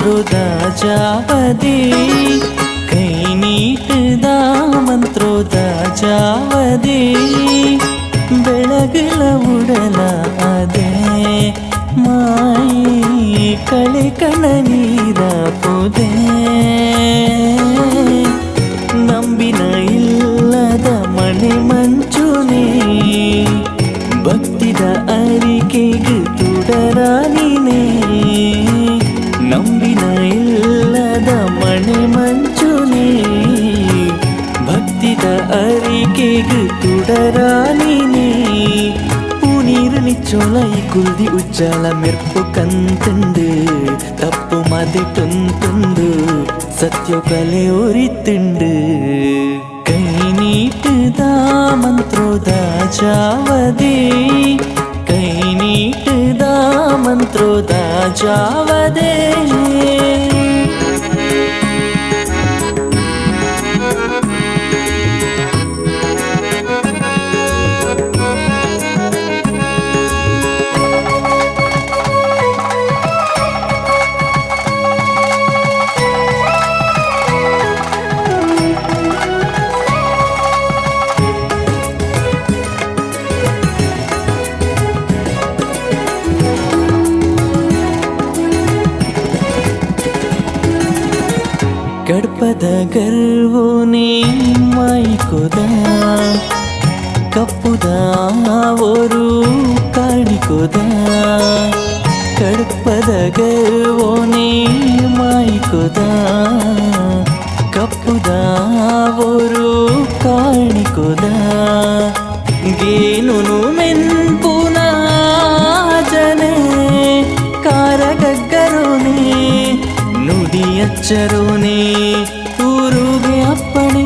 ಮಂತ್ರೋದ ಜಾವದೆ ಕೈ ನೀಟದ ಮಂತ್ರೋದ ಜಾವದೆ ಬೆಳಗಲ ಉಡಲ ಅದೇ ಮಾಯಿ ಕಳೆ ಕಣ ನೀರ ಪೊದೆ ನಂಬಿನ ಇಲ್ಲದ ಮನೆ ಮಂಚುನೇ ಭಕ್ತಿದ ಅರಿಕೆಗೆ ತುಡರ ನೀನೇ ನಂಬಿನ ಇಲ್ಲದ ಮನೆ ಮಂಚುನೇ ಭಕ್ತಿದ ಅರಿಕೆಗೆ ತುಡರ ನೀನೇ ಪೂನೀರು ನಿಚ್ಚೋಲೈ ಕುಲ್ದಿ ಉಜ್ಜಾಲ ಮೆರ್ಪು ಕಂತಂಡು ತಪ್ಪು ಮದಿಟೊಂತುಂಡು ಸತ್ಯ ಕಲೆ ಒರಿತುಂಡು ಕೈ ನೀಟದ ಮಂತ್ರೋದ ಜಾವದೆ ಕೈ ನೀಟದ ಮಂತ್ರೋದ ಜಾವದೆ ಗಡ್ಪದ ಗರ್ವೋನೇ ಮಾಯಿಕೋದ ಕಪ್ಪುದ ಅವರು ಕಾಣಿಕೋದ ಗಡ್ಪದ ಗರ್ವೋನೇ ಮಾಯಿಕೋದ ಕಪ್ಪುದ ಅವರು ಕಾಣಿಕೋದ ಗೇನುನು ಮೆನ್ಪುನ ಜನೆ ಕಾರಗಗ್ಗರೋನೇ ನುಡಿ ಅಚ್ಚರೋನೇ ಊರುಗೆ ಅಪ್ಪಣೆ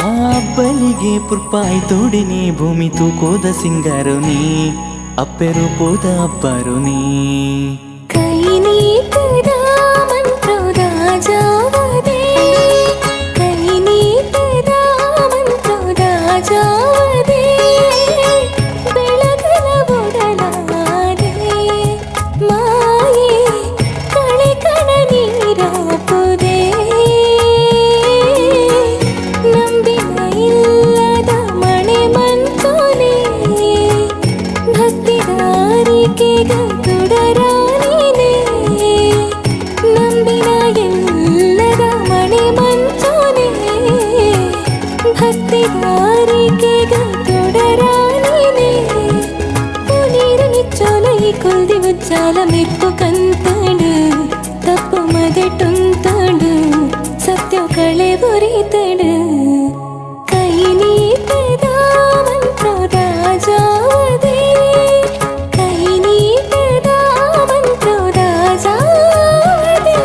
ಆ ಬಲಿಗೆ ಪುರ್ಪಾಯಿ ತೋಡಿನಿ ಭೂಮಿ ತೂಕೋದ ಸಿಂಗಾರೋನಿ ಅಪ್ಪೆರು ಕೋದ ಅಪ್ಪರೋನಿ ಕೈ ನೀಟದ ಮಂತ್ರೋದ ಜಾವದೆ ಕೈ ನೀಟದ ಮಂತ್ರೋದ ಜಾವದೆ ಬೆಳಗಲ ಬುಡಲಾದೆ ಮಾಯೆ ಕಳೆ ಕಣ ನೀರ ಪೊದೆ ನಂಬಿನ ಇಲ್ಲದ ಮನೆ ಮಂಚೋನೆ ಭಕ್ತಿದಾರಿಕೆಗ ತುಡರ ನೀನೇ ನಂಬಿನ ಇಲ್ಲದ ಮನೆ ಮಂಚೋನೆ ಭಕ್ತಿದಾರಿಕೆಗ ತುಡರ ನೀನೇ ಪುನೀರು ನಿಚ್ಚೋಲ ಈ ಕುಲ್ದಿ ಉಜ್ಜಾಲ ಮೆಪ್ಪು ಕಂತಡು ತಪ್ಪು ಮದಿಟುಂತಡು ಸತ್ಯ ಕಳೆ ಬೊರಿತಡು ಕೈ ನೀಟದ ಮಂತ್ರೋದ ಜಾವದೆ ಕೈ ನೀಟದ ಮಂತ್ರೋದ ಜಾವದೆ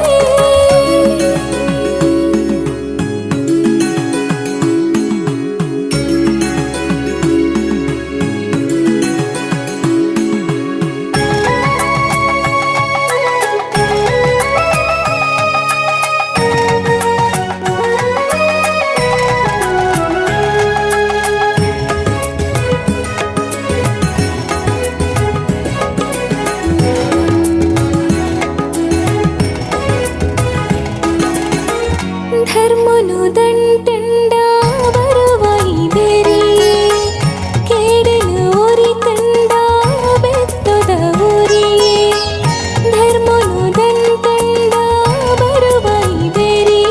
ಧರ್ಮನು ದಂಟಂಡ ಬರುವ ಬೇರೆ ಕೇಡನು ಓರಿ ತಂಡ ಬೆತ್ತದ ಊರಿ ಧರ್ಮನು ದಂಟಂಡ ಬರುವ ಬೇರೆ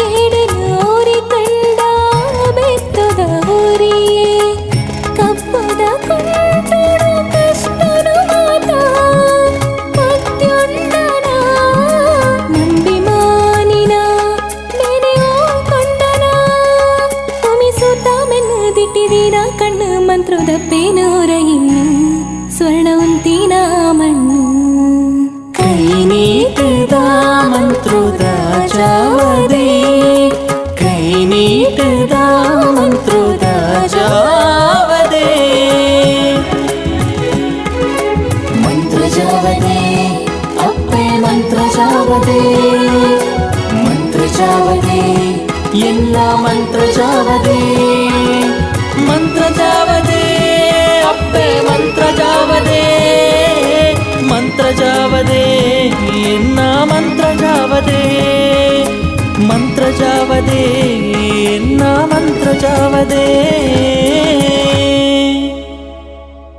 ಕೇಡನು ಓರಿ ತಂಡ ಬೆತ್ತದ ಊರಿ ಕಪ್ಪದ ಕೊಂಟಡು ಕಷ್ಟನು ಮಾತ ಮತ್ಯೊಂಡನ ನಂಬಿ ಮಾನಿನ ಬೆನೆಯೋ ಕೊಂಡನ ಉಮಿಸುತ್ತ ಮೆನ್ನದಿಟ್ಟಿದೀನ ಕಣ್ಣು ಮಂತ್ರದ ಪೇನೋರ ಇನ್ನು ಸ್ವರ್ಣ ಉಂತಿನ ಮಣ್ಣು ಕೈ ನೀಟದ ಮಂತ್ರೋದ ಜಾವದೆ ಕೈ ನೀಟದ ಮಂತ್ರೋದ ಜಾವದೆ ಮಂತ್ರ ಜಾವದೆ ಅಪ್ಪೆ ಮಂತ್ರ ಜಾವದೆ ಮಂತ್ರ ಜಾವದೆ ಎಲ್ಲ ಮಂತ್ರ ಜಾವದೆ ಮಂತ್ರ ಜಾವದೆ ಅಪ್ಪೆ ಮಂತ್ರ ಜಾವದೆ ಮಂತ್ರ ಜಾವದೆ ನಾ ಮಂತ್ರ ಜಾವದೆ ನಾ ಮಂತ್ರ ಜಾವದೆ